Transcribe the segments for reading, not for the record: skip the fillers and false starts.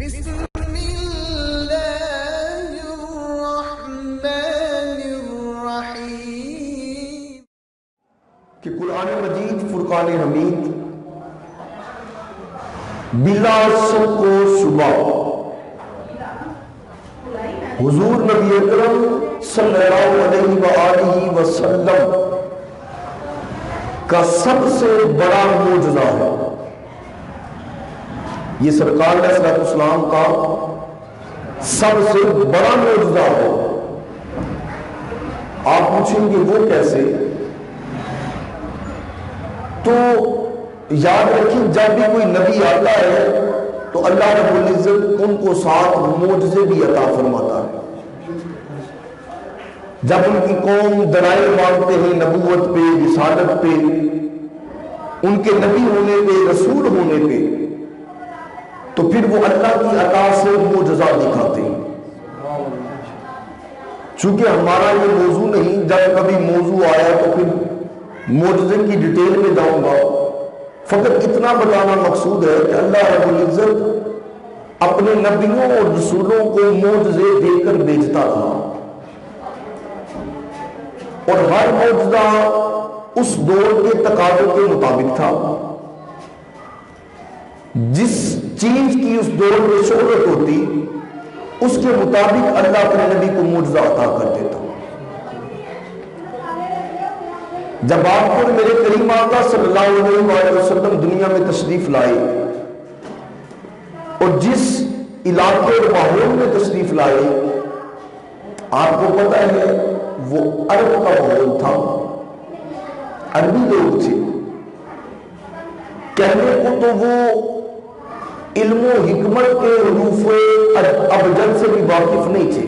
بسم اللہ الرحمن الرحیم کہ قرآن مجید فرقان حمید بلا شک و شبہ حضور نبی اکرم صلی اللہ علیہ وآلہ وسلم کا سب سے بڑا معجزہ ہے۔ یہ سرکار علیہ السلام کا سب سے بڑا معجزہ ہے۔ آپ پوچھیں گے وہ کیسے؟ تو یاد رکھیں جب بھی کوئی نبی آتا ہے تو اللہ رب العزت ان کو ساتھ معجزے بھی عطا فرماتا ہے۔ جب ان کی قوم دلائل مانگتے ہیں نبوت پہ، رسالت پہ، ان کے نبی ہونے پہ، رسول ہونے پہ، تو پھر وہ اللہ کی عطا سے معجزہ دکھاتے ہیں۔ چونکہ ہمارا یہ موضوع نہیں، جب کبھی موضوع آیا تو پھر معجزے کی ڈیٹیل میں جاؤں گا۔ فقط اتنا بتانا مقصود ہے کہ اللہ رب العزت اپنے نبیوں اور رسولوں کو معجزے دے کر بھیجتا رہا، اور ہر معجزہ اس دور کے تقاضوں کے مطابق تھا۔ جس چیز کی اس دور میں شہرت ہوتی اس کے مطابق اللہ اپنے نبی کو معجزہ عطا کر دیتا۔ جب آپ کو میرے کریم آقا صلی اللہ علیہ وسلم دنیا میں تشریف لائے اور جس علاقے اور ماحول میں تشریف لائے، آپ کو پتہ ہے وہ عرب کا ماحول تھا، عربی لوگ تھے۔ کہنے کو تو وہ علم و حکمت کے حروف ابجد سے بھی واقف نہیں تھے،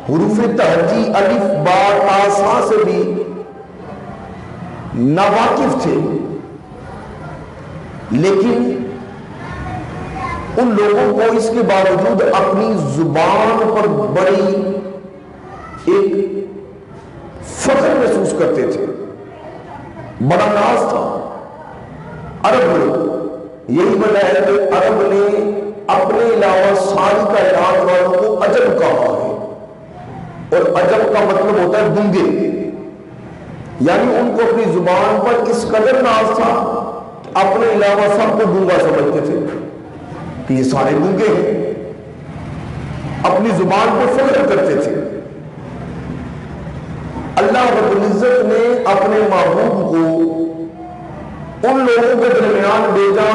حروف تہجی الف با تا سا سے بھی ناواقف تھے، لیکن ان لوگوں کو اس کے باوجود اپنی زبان پر بڑی ایک فخر محسوس کرتے تھے، بڑا ناز تھا۔ عرب لوگ، یہی وجہ ہے کہ عرب نے اپنے علاوہ ساری کائنات والوں کو عجب کہا ہے، اور عجب کا مطلب ہوتا ہے گونگے، یعنی ان کو اپنی زبان پر اس قدر ناز تھا کہ اپنے علاوہ سب کو گونگا سمجھتے تھے کہ یہ سارے گونگے ہیں، اپنی زبان پر فخر کرتے تھے۔ اللہ رب العزت نے اپنے محبوب کو ان لوگوں کے درمیان بھیجا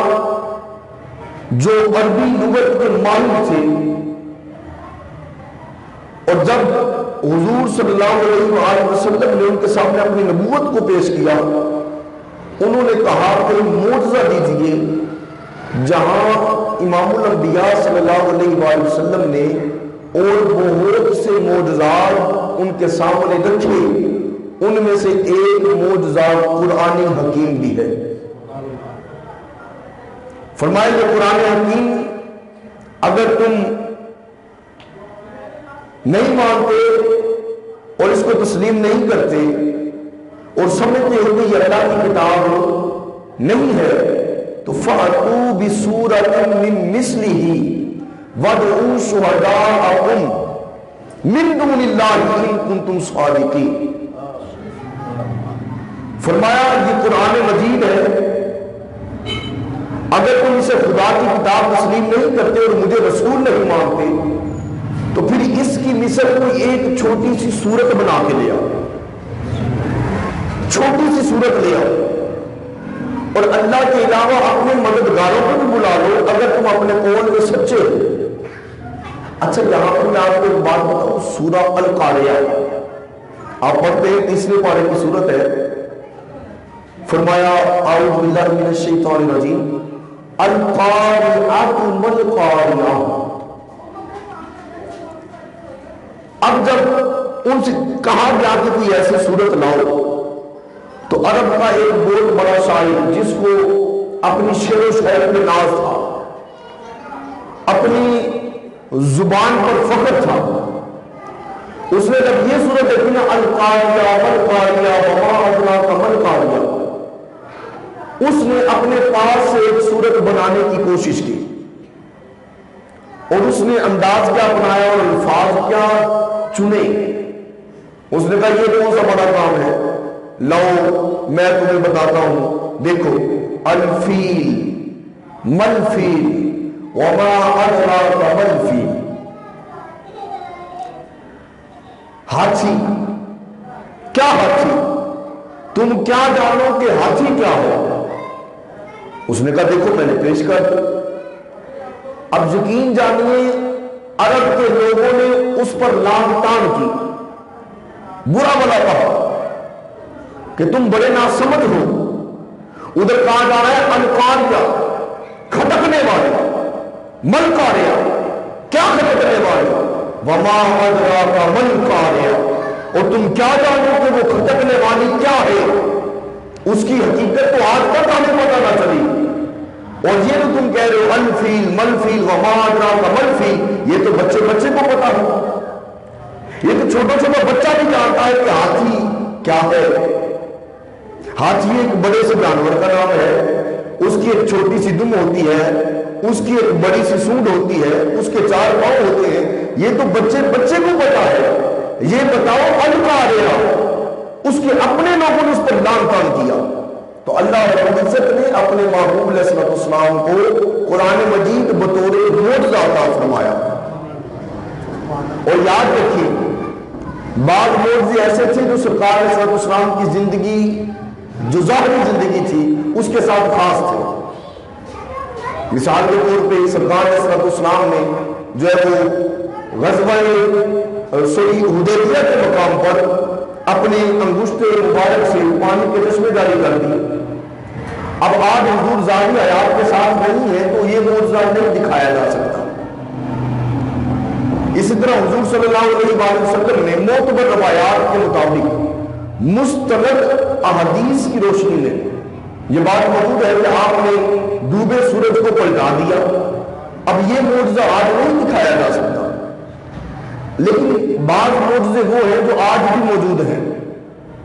جو عربی لغت کے ماہر تھے، اور جب حضور صلی اللہ علیہ وآلہ وسلم نے ان کے سامنے اپنی نبوت کو پیش کیا، انہوں نے کہا کہ معجزہ دیجئے جہاں امام الانبیاء صلی اللہ علیہ وآلہ وسلم نے اور بہت سے معجزات ان کے سامنے رکھے، ان میں سے ایک معجزہ قرآن حکیم بھی ہے۔ فرمایا کہ قرآن حکیم اگر تم نہیں مانتے اور اس کو تسلیم نہیں کرتے اور سمجھتے ہو کہ یہ اللہ کی کتاب نہیں ہے، تو فَأْتُوا بِسُورَةٍ مِّن مِّثْلِهِ وَادْعُوا شُهَدَاءَكُم مِّن دُونِ اللَّهِ إِن كُنتُمْ صَادِقِينَ۔ فرمایا یہ قرآن مجید ہے، اگر تم اسے خدا کی کتاب تسلیم نہیں کرتے اور مجھے رسول نہیں مانتے تو پھر اس کی مثل کوئی ایک چھوٹی سی صورت بنا کے لے آؤ، چھوٹی سی صورت لے آؤ، اور اللہ کے علاوہ اپنے مددگاروں کو بھی بلا لو اگر تم اپنے قول میں سچے ہو۔ اچھا یہاں پر میں آپ کو ایک بات بتاؤں، سورہ القاریہ آپ پڑھتے ہیں، تیسرے پارے کی صورت ہے۔ فرمایا اعوذ باللہ من الشیطان الرجیم القاریعۃ ما القاریہ۔ اب جب ان سے کہا گیا کہ کوئی ایسی صورت لاؤ تو عرب کا ایک بہت بڑا شاعر جس کو اپنی شعر و شاعری میں ناز تھا، اپنی زبان پر فخر تھا، اس نے جب یہ صورت دیکھی نا القاریہ والقاریہ وما ادراک ما القاریہ، اس نے اپنے پاس سے ایک صورت بنانے کی کوشش کی، اور اس نے انداز کیا اپنایا اور الفاظ کیا چنے. اس نے کہا یہ کون سا بڑا کام ہے؟ لو میں تمہیں بتاتا ہوں، دیکھو الفیل ملفیل وما ادراک ملفیل. ہاتھی. کیا ہاتھی؟ تم کیا جانو کہ ہاتھی کیا ہو؟ اس نے کہا دیکھو میں نے پیش کر. اب یقین جانیے عرب کے لوگوں نے اس پر لام تان کی، برا بلا کہا کہ تم بڑے ناسمجھ ہو. ادھر کہا جا رہا ہے القاریہ، کھٹکنے والے. ملکاریہ، کیا کھٹکنے والے؟ وما ادراک ملکاریہ، اور تم کیا جانو کہ وہ کھٹکنے والی کیا ہے؟ اس کی حقیقت تو آج تک ہمیں پتہ نہ چلی. اور یہ تو تم کہہ رہے ہو الفیل ملفیل وما ادراک ملفیل، یہ تو بچے کو پتا ہو. یہ تو چھوٹا چھوٹا بچہ بھی جانتا ہے کہ ہاتھی کیا ہے. ہاتھی ایک بڑے سے جانور کا نام ہے. اس کی ایک چھوٹی سی دم ہوتی ہے، اس کی ایک بڑی سی سونڈ ہوتی ہے، اس کے 4 پاؤں ہوتے ہیں. یہ تو بچے کو پتا ہے. یہ بتاؤ القاریہ، اس کے اپنے لوگوں نے اس پر لعن طعن کیا. تو اللہ رب العزت نے اپنے محبوب علیہ السلام کو قرآن مجید بطور معجزہ عطا فرمایا. اور یاد رکھیے بعض معجزے ایسے تھے جو سرکار علیہ السلام کی زندگی، جو ظاہری زندگی تھی، اس کے ساتھ خاص تھے. مثال کے طور پہ سرکار علیہ السلام نے جو ہے وہ غزوہ حدیبیہ کے مقام پر اپنے انگشت مبارک سے پانی کے چشمے جاری کر دیے. اب آج حضور ظاہری حیات کے ساتھ نہیں ہے تو یہ معجزہ نہیں دکھایا جا سکتا. اسی طرح حضور صلی اللہ علیہ وسلم نے معتبر روایات کے مطابق مستند احادیث کی روشنی میں یہ بات موجود ہے کہ آپ نے ڈوبے سورج کو پلٹا دیا. اب یہ معجزہ آج نہیں دکھایا جا سکتا، لیکن بعض معجزے وہ ہیں جو آج بھی موجود ہیں.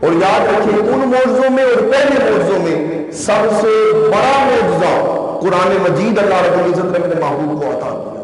اور یاد رکھیں ان معجزوں میں اور پہلے معجزوں میں سب سے بڑا معجزہ قرآن مجید اللہ رب العزت نے اپنے محبوب کو عطا کیا.